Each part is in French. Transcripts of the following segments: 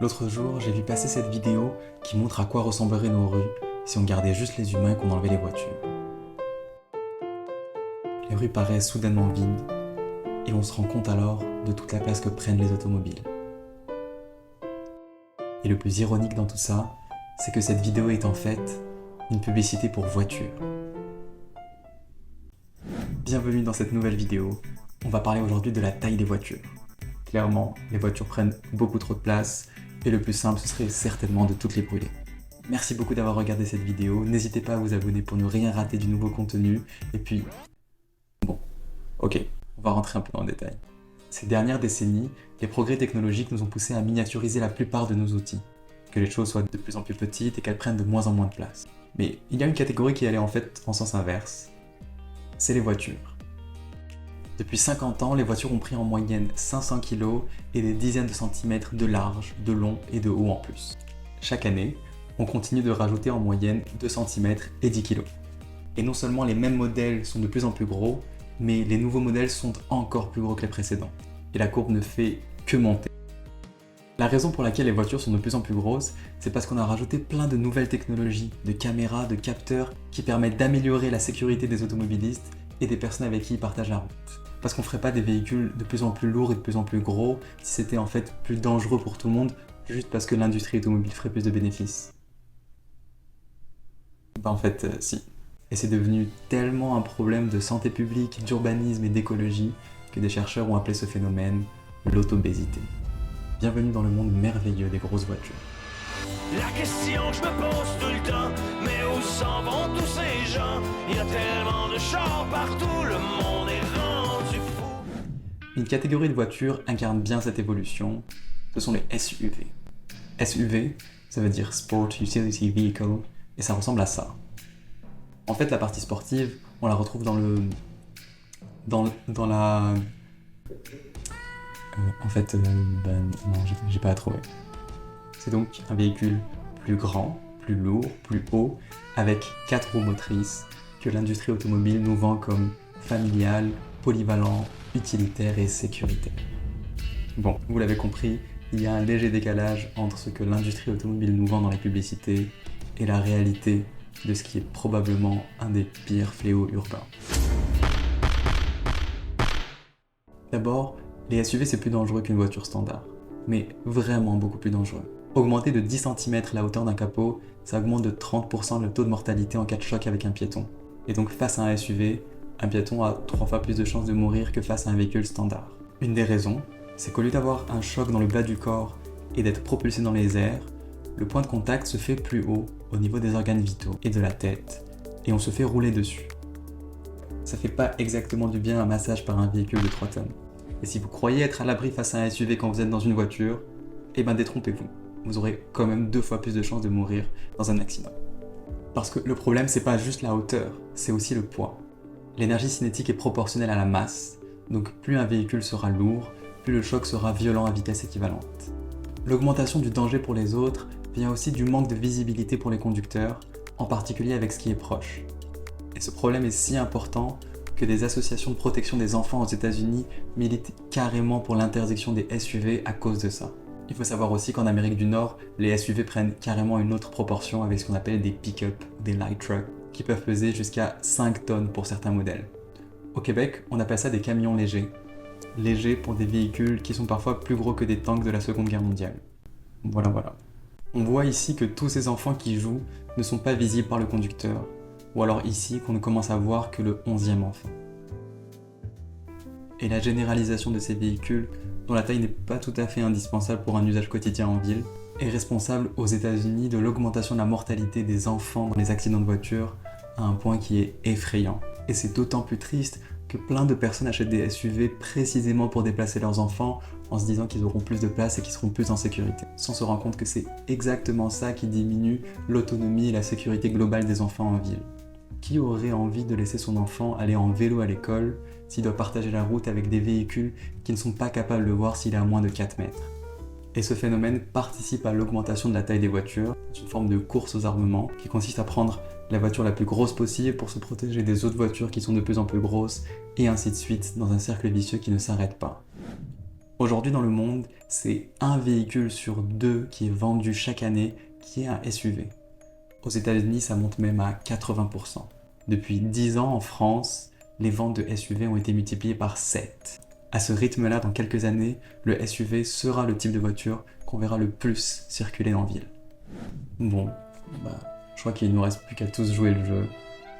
L'autre jour, j'ai vu passer cette vidéo qui montre à quoi ressembleraient nos rues si on gardait juste les humains et qu'on enlevait les voitures. Les rues paraissent soudainement vides et on se rend compte alors de toute la place que prennent les automobiles. Et le plus ironique dans tout ça, c'est que cette vidéo est en fait une publicité pour voitures. Bienvenue dans cette nouvelle vidéo. On va parler aujourd'hui de la taille des voitures. Clairement, les voitures prennent beaucoup trop de place et le plus simple, ce serait certainement de toutes les brûler. Merci beaucoup d'avoir regardé cette vidéo. N'hésitez pas à vous abonner pour ne rien rater du nouveau contenu. Et puis, ok, on va rentrer un peu dans le détail. Ces dernières décennies, les progrès technologiques nous ont poussés à miniaturiser la plupart de nos outils, que les choses soient de plus en plus petites et qu'elles prennent de moins en moins de place. Mais il y a une catégorie qui allait en fait en sens inverse, c'est les voitures. Depuis 50 ans, les voitures ont pris en moyenne 500 kg et des dizaines de centimètres de large, de long et de haut en plus. Chaque année, on continue de rajouter en moyenne 2 cm et 10 kg. Et non seulement les mêmes modèles sont de plus en plus gros, mais les nouveaux modèles sont encore plus gros que les précédents. Et la courbe ne fait que monter. La raison pour laquelle les voitures sont de plus en plus grosses, c'est parce qu'on a rajouté plein de nouvelles technologies, de caméras, de capteurs, qui permettent d'améliorer la sécurité des automobilistes et des personnes avec qui ils partagent la route. Parce qu'on ne ferait pas des véhicules de plus en plus lourds et de plus en plus gros si c'était en fait plus dangereux pour tout le monde, juste parce que l'industrie automobile ferait plus de bénéfices. Si. Et c'est devenu tellement un problème de santé publique, d'urbanisme et d'écologie que des chercheurs ont appelé ce phénomène l'autobésité. Bienvenue dans le monde merveilleux des grosses voitures. La question que je me pose tout le temps, mais où s'en vont tous ces gens? Il y a tellement de chars partout, le monde est rendu fou. Une catégorie de voitures incarne bien cette évolution, ce sont les SUV. SUV, ça veut dire Sport Utility Vehicle, et ça ressemble à ça. En fait, la partie sportive, on la retrouve dans la... j'ai pas à trouver. C'est donc un véhicule plus grand, plus lourd, plus haut, avec 4 roues motrices que l'industrie automobile nous vend comme familial, polyvalent, utilitaire et sécuritaire. Bon, vous l'avez compris, il y a un léger décalage entre ce que l'industrie automobile nous vend dans les publicités et la réalité de ce qui est probablement un des pires fléaux urbains. D'abord, les SUV c'est plus dangereux qu'une voiture standard, mais vraiment beaucoup plus dangereux. Augmenter de 10 cm la hauteur d'un capot, ça augmente de 30% le taux de mortalité en cas de choc avec un piéton. Et donc face à un SUV, un piéton a 3 fois plus de chances de mourir que face à un véhicule standard. Une des raisons, c'est qu'au lieu d'avoir un choc dans le bas du corps et d'être propulsé dans les airs, le point de contact se fait plus haut, au niveau des organes vitaux et de la tête, et on se fait rouler dessus. Ça fait pas exactement du bien un massage par un véhicule de 3 tonnes. Et si vous croyez être à l'abri face à un SUV quand vous êtes dans une voiture, eh ben détrompez-vous. Vous aurez quand même 2 fois plus de chances de mourir dans un accident. Parce que le problème, c'est pas juste la hauteur, c'est aussi le poids. L'énergie cinétique est proportionnelle à la masse, donc plus un véhicule sera lourd, plus le choc sera violent à vitesse équivalente. L'augmentation du danger pour les autres vient aussi du manque de visibilité pour les conducteurs, en particulier avec ce qui est proche. Et ce problème est si important que des associations de protection des enfants aux États-Unis militent carrément pour l'interdiction des SUV à cause de ça. Il faut savoir aussi qu'en Amérique du Nord, les SUV prennent carrément une autre proportion avec ce qu'on appelle des pick-up, des light trucks, qui peuvent peser jusqu'à 5 tonnes pour certains modèles. Au Québec, on appelle ça des camions légers. Légers pour des véhicules qui sont parfois plus gros que des tanks de la Seconde Guerre mondiale. Voilà. On voit ici que tous ces enfants qui jouent ne sont pas visibles par le conducteur, ou alors ici qu'on ne commence à voir que le 11e enfant. Et la généralisation de ces véhicules, dont la taille n'est pas tout à fait indispensable pour un usage quotidien en ville, est responsable aux États-Unis de l'augmentation de la mortalité des enfants dans les accidents de voiture à un point qui est effrayant. Et c'est d'autant plus triste que plein de personnes achètent des SUV précisément pour déplacer leurs enfants en se disant qu'ils auront plus de place et qu'ils seront plus en sécurité, sans se rendre compte que c'est exactement ça qui diminue l'autonomie et la sécurité globale des enfants en ville. Qui aurait envie de laisser son enfant aller en vélo à l'école s'il doit partager la route avec des véhicules qui ne sont pas capables de voir s'il est à moins de 4 mètres? Et ce phénomène participe à l'augmentation de la taille des voitures, c'est une forme de course aux armements qui consiste à prendre la voiture la plus grosse possible pour se protéger des autres voitures qui sont de plus en plus grosses, et ainsi de suite dans un cercle vicieux qui ne s'arrête pas. Aujourd'hui dans le monde, c'est un véhicule sur 2 qui est vendu chaque année qui est un SUV. Aux États-Unis, ça monte même à 80%. Depuis 10 ans en France, les ventes de SUV ont été multipliées par 7. À ce rythme-là, dans quelques années, le SUV sera le type de voiture qu'on verra le plus circuler en ville. Bon, je crois qu'il ne nous reste plus qu'à tous jouer le jeu,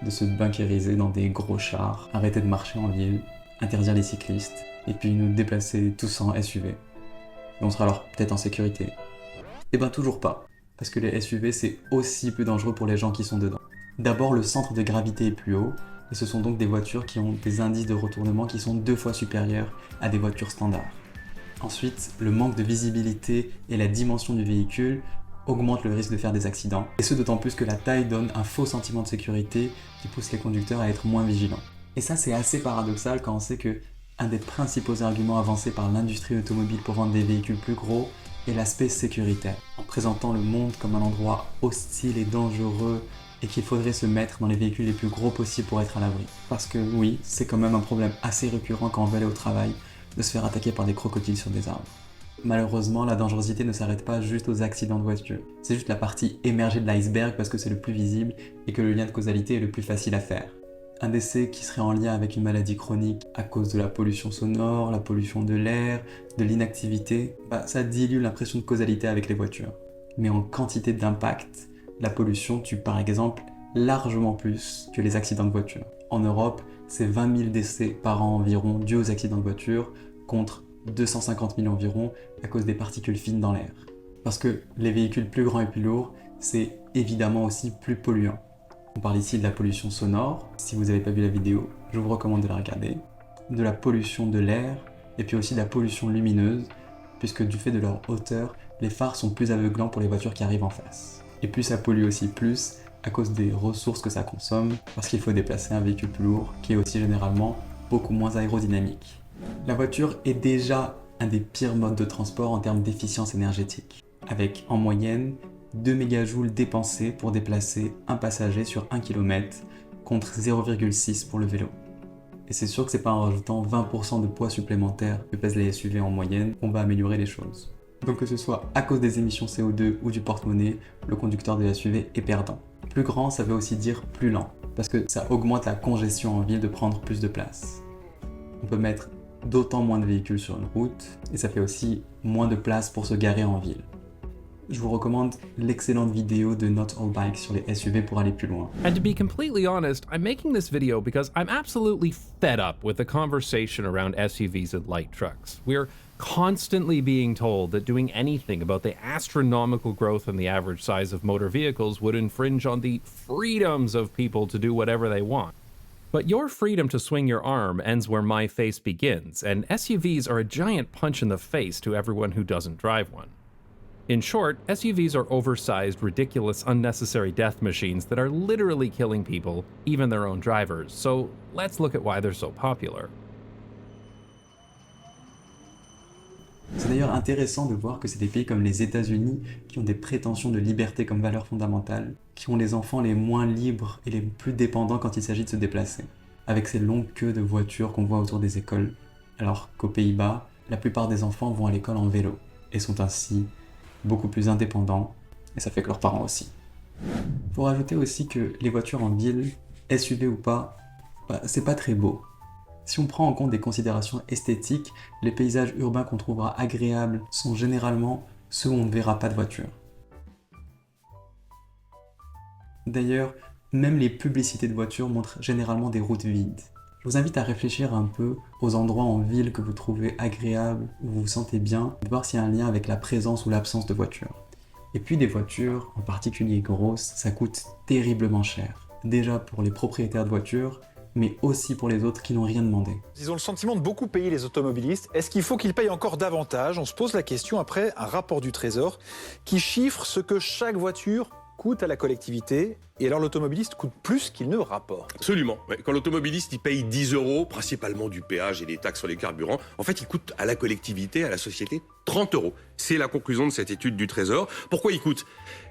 de se bunkériser dans des gros chars, arrêter de marcher en ville, interdire les cyclistes, et puis nous déplacer tous en SUV. Et on sera alors peut-être en sécurité. Eh ben toujours pas, parce que les SUV c'est aussi plus dangereux pour les gens qui sont dedans. D'abord, le centre de gravité est plus haut, et ce sont donc des voitures qui ont des indices de retournement qui sont 2 fois supérieurs à des voitures standards. Ensuite, le manque de visibilité et la dimension du véhicule augmentent le risque de faire des accidents, et ce d'autant plus que la taille donne un faux sentiment de sécurité qui pousse les conducteurs à être moins vigilants. Et ça c'est assez paradoxal quand on sait que un des principaux arguments avancés par l'industrie automobile pour vendre des véhicules plus gros est l'aspect sécuritaire, en présentant le monde comme un endroit hostile et dangereux et qu'il faudrait se mettre dans les véhicules les plus gros possibles pour être à l'abri. Parce que oui, c'est quand même un problème assez récurrent quand on veut aller au travail, de se faire attaquer par des crocodiles sur des arbres. Malheureusement, la dangerosité ne s'arrête pas juste aux accidents de voiture. C'est juste la partie émergée de l'iceberg parce que c'est le plus visible et que le lien de causalité est le plus facile à faire. Un décès qui serait en lien avec une maladie chronique à cause de la pollution sonore, la pollution de l'air, de l'inactivité, ça dilue l'impression de causalité avec les voitures. Mais en quantité d'impact, la pollution tue par exemple largement plus que les accidents de voiture. En Europe, c'est 20 000 décès par an environ dus aux accidents de voiture contre 250 000 environ à cause des particules fines dans l'air. Parce que les véhicules plus grands et plus lourds, c'est évidemment aussi plus polluant. On parle ici de la pollution sonore, si vous n'avez pas vu la vidéo, je vous recommande de la regarder, de la pollution de l'air, et puis aussi de la pollution lumineuse, puisque du fait de leur hauteur, les phares sont plus aveuglants pour les voitures qui arrivent en face. Et puis ça pollue aussi plus à cause des ressources que ça consomme, parce qu'il faut déplacer un véhicule plus lourd, qui est aussi généralement beaucoup moins aérodynamique. La voiture est déjà un des pires modes de transport en termes d'efficience énergétique, avec en moyenne 2 mégajoules dépensés pour déplacer un passager sur 1 km contre 0,6 pour le vélo. Et c'est sûr que c'est pas en rajoutant 20% de poids supplémentaire que pèsent les SUV en moyenne qu'on va améliorer les choses. Donc que ce soit à cause des émissions CO2 ou du porte-monnaie, le conducteur de SUV est perdant. Plus grand, ça veut aussi dire plus lent, parce que ça augmente la congestion en ville de prendre plus de place. On peut mettre d'autant moins de véhicules sur une route, et ça fait aussi moins de place pour se garer en ville. Je vous recommande l'excellente vidéo de Not All Bikes sur les SUV pour aller plus loin. And to be completely honest, I'm making this video because I'm absolutely fed up with the conversation around SUVs and light trucks. We're constantly being told that doing anything about the astronomical growth in the average size of motor vehicles would infringe on the freedoms of people to do whatever they want. But your freedom to swing your arm ends where my face begins, and SUVs are a giant punch in the face to everyone who doesn't drive one. In short, SUVs are oversized, ridiculous, unnecessary death machines that are literally killing people, even their own drivers. So let's look at why they're so popular. C'est d'ailleurs intéressant de voir que c'est des pays comme les États-Unis qui ont des prétentions de liberté comme valeur fondamentale, qui ont les enfants les moins libres et les plus dépendants quand il s'agit de se déplacer, avec ces longues queues de voitures qu'on voit autour des écoles, alors qu'aux Pays-Bas, la plupart des enfants vont à l'école en vélo et sont ainsi beaucoup plus indépendants, et ça fait que leurs parents aussi. Faut rajouter aussi que les voitures en ville, SUV ou pas, c'est pas très beau. Si on prend en compte des considérations esthétiques, les paysages urbains qu'on trouvera agréables sont généralement ceux où on ne verra pas de voiture. D'ailleurs, même les publicités de voitures montrent généralement des routes vides. Je vous invite à réfléchir un peu aux endroits en ville que vous trouvez agréables, où vous vous sentez bien, et de voir s'il y a un lien avec la présence ou l'absence de voitures. Et puis des voitures, en particulier grosses, ça coûte terriblement cher. Déjà pour les propriétaires de voitures, mais aussi pour les autres qui n'ont rien demandé. Ils ont le sentiment de beaucoup payer les automobilistes. Est-ce qu'il faut qu'ils payent encore davantage? On se pose la question après un rapport du Trésor qui chiffre ce que chaque voiture coûte à la collectivité. Et alors l'automobiliste coûte plus qu'il ne rapporte. Absolument. Ouais. Quand l'automobiliste il paye 10 €, principalement du péage et des taxes sur les carburants, en fait il coûte à la collectivité, à la société, 30 €. C'est la conclusion de cette étude du Trésor. Pourquoi il coûte?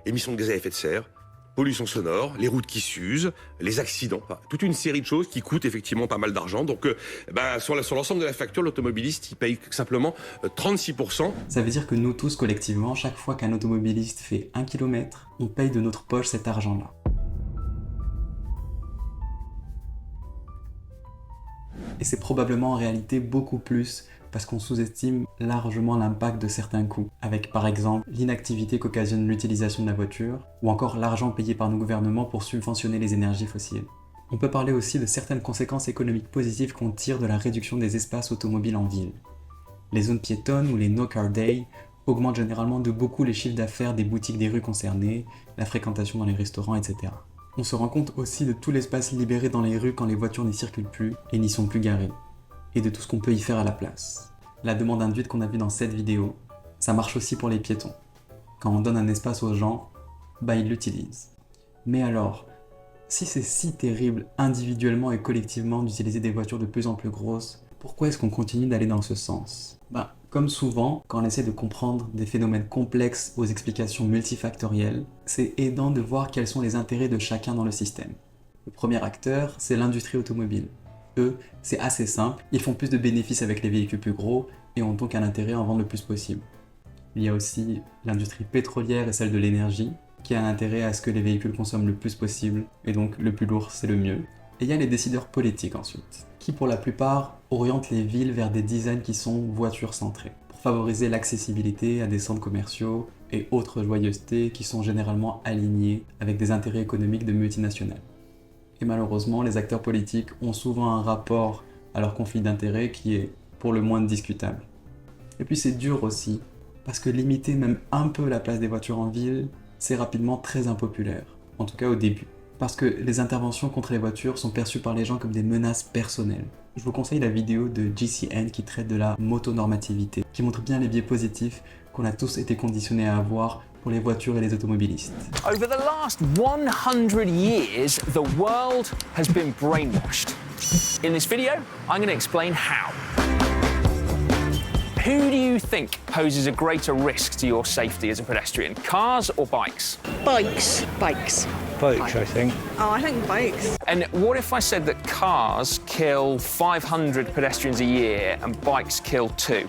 Émissions de gaz à effet de serre, pollution sonore, les routes qui s'usent, les accidents, enfin, toute une série de choses qui coûtent effectivement pas mal d'argent. Donc sur l'ensemble de la facture, l'automobiliste il paye simplement 36%. Ça veut dire que nous tous collectivement, chaque fois qu'un automobiliste fait 1 km, on paye de notre poche cet argent-là. Et c'est probablement en réalité beaucoup plus parce qu'on sous-estime largement l'impact de certains coûts, avec par exemple l'inactivité qu'occasionne l'utilisation de la voiture, ou encore l'argent payé par nos gouvernements pour subventionner les énergies fossiles. On peut parler aussi de certaines conséquences économiques positives qu'on tire de la réduction des espaces automobiles en ville. Les zones piétonnes ou les No Car Day augmentent généralement de beaucoup les chiffres d'affaires des boutiques des rues concernées, la fréquentation dans les restaurants, etc. On se rend compte aussi de tout l'espace libéré dans les rues quand les voitures n'y circulent plus et n'y sont plus garées, et de tout ce qu'on peut y faire à la place. La demande induite qu'on a vue dans cette vidéo, ça marche aussi pour les piétons. Quand on donne un espace aux gens, ils l'utilisent. Mais alors, si c'est si terrible individuellement et collectivement d'utiliser des voitures de plus en plus grosses, pourquoi est-ce qu'on continue d'aller dans ce sens ? Comme souvent, quand on essaie de comprendre des phénomènes complexes aux explications multifactorielles, c'est aidant de voir quels sont les intérêts de chacun dans le système. Le premier acteur, c'est l'industrie automobile. Eux, c'est assez simple, ils font plus de bénéfices avec les véhicules plus gros et ont donc un intérêt à en vendre le plus possible. Il y a aussi l'industrie pétrolière et celle de l'énergie, qui a un intérêt à ce que les véhicules consomment le plus possible, et donc le plus lourd, c'est le mieux. Et il y a les décideurs politiques ensuite, qui pour la plupart orientent les villes vers des designs qui sont voitures centrés, pour favoriser l'accessibilité à des centres commerciaux et autres joyeusetés qui sont généralement alignés avec des intérêts économiques de multinationales. Et malheureusement, les acteurs politiques ont souvent un rapport à leur conflit d'intérêts qui est pour le moins discutable. Et puis c'est dur aussi, parce que limiter même un peu la place des voitures en ville, c'est rapidement très impopulaire, en tout cas au début. Parce que les interventions contre les voitures sont perçues par les gens comme des menaces personnelles. Je vous conseille la vidéo de GCN qui traite de la motonormativité, qui montre bien les biais positifs qu'on a tous été conditionnés à avoir pour les voitures et les automobilistes. Over the last 100 years, the world has been brainwashed. In this video, I'm going to explain how. Who do you think poses a greater risk to your safety as a pedestrian, cars or bikes? Bikes. Bikes, I think. Oh, I think bikes. And what if I said that cars kill 500 pedestrians a year and bikes kill 2?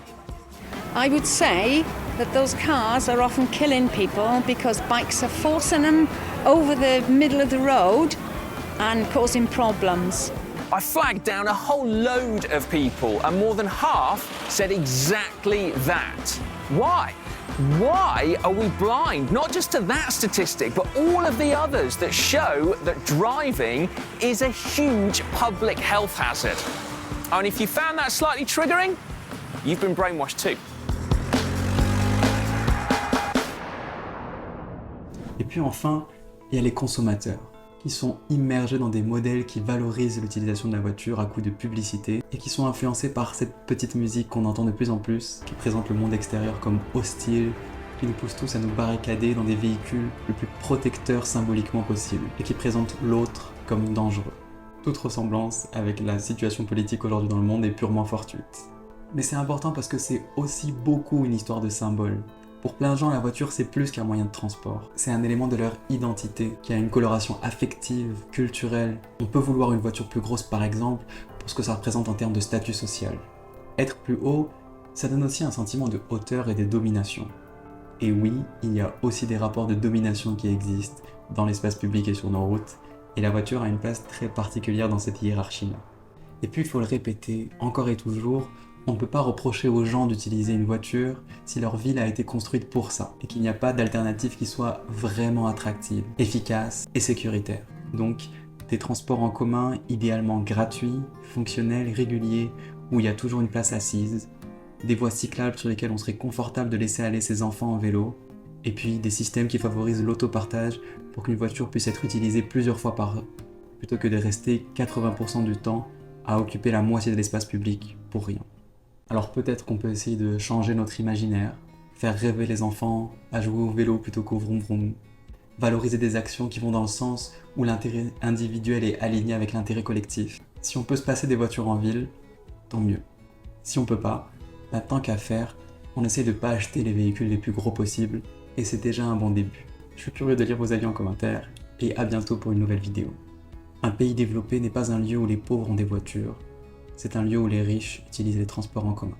I would say that those cars are often killing people because bikes are forcing them over the middle of the road and causing problems. I flagged down a whole load of people and more than half said exactly that. Why? Why are we blind, not just to that statistic, but all of the others that show that driving is a huge public health hazard? And if you found that slightly triggering, you've been brainwashed too. Et puis enfin, il y a les consommateurs, qui sont immergés dans des modèles qui valorisent l'utilisation de la voiture à coup de publicité et qui sont influencés par cette petite musique qu'on entend de plus en plus, qui présente le monde extérieur comme hostile, qui nous pousse tous à nous barricader dans des véhicules le plus protecteurs symboliquement possible et qui présente l'autre comme dangereux. Toute ressemblance avec la situation politique aujourd'hui dans le monde est purement fortuite. Mais c'est important parce que c'est aussi beaucoup une histoire de symboles. Pour plein de gens, la voiture, c'est plus qu'un moyen de transport. C'est un élément de leur identité, qui a une coloration affective, culturelle. On peut vouloir une voiture plus grosse, par exemple, pour ce que ça représente en termes de statut social. Être plus haut, ça donne aussi un sentiment de hauteur et de domination. Et oui, il y a aussi des rapports de domination qui existent dans l'espace public et sur nos routes, et la voiture a une place très particulière dans cette hiérarchie-là. Et puis, il faut le répéter, encore et toujours, on ne peut pas reprocher aux gens d'utiliser une voiture si leur ville a été construite pour ça et qu'il n'y a pas d'alternative qui soit vraiment attractive, efficace et sécuritaire. Donc, des transports en commun idéalement gratuits, fonctionnels, réguliers, où il y a toujours une place assise, des voies cyclables sur lesquelles on serait confortable de laisser aller ses enfants en vélo, et puis des systèmes qui favorisent l'autopartage pour qu'une voiture puisse être utilisée plusieurs fois par heure, plutôt que de rester 80% du temps à occuper la moitié de l'espace public pour rien. Alors peut-être qu'on peut essayer de changer notre imaginaire, faire rêver les enfants à jouer au vélo plutôt qu'au vroom vroom, valoriser des actions qui vont dans le sens où l'intérêt individuel est aligné avec l'intérêt collectif. Si on peut se passer des voitures en ville, tant mieux. Si on peut pas, tant qu'à faire, on essaie de pas acheter les véhicules les plus gros possibles et c'est déjà un bon début. Je suis curieux de lire vos avis en commentaire et à bientôt pour une nouvelle vidéo. Un pays développé n'est pas un lieu où les pauvres ont des voitures, c'est un lieu où les riches utilisent les transports en commun.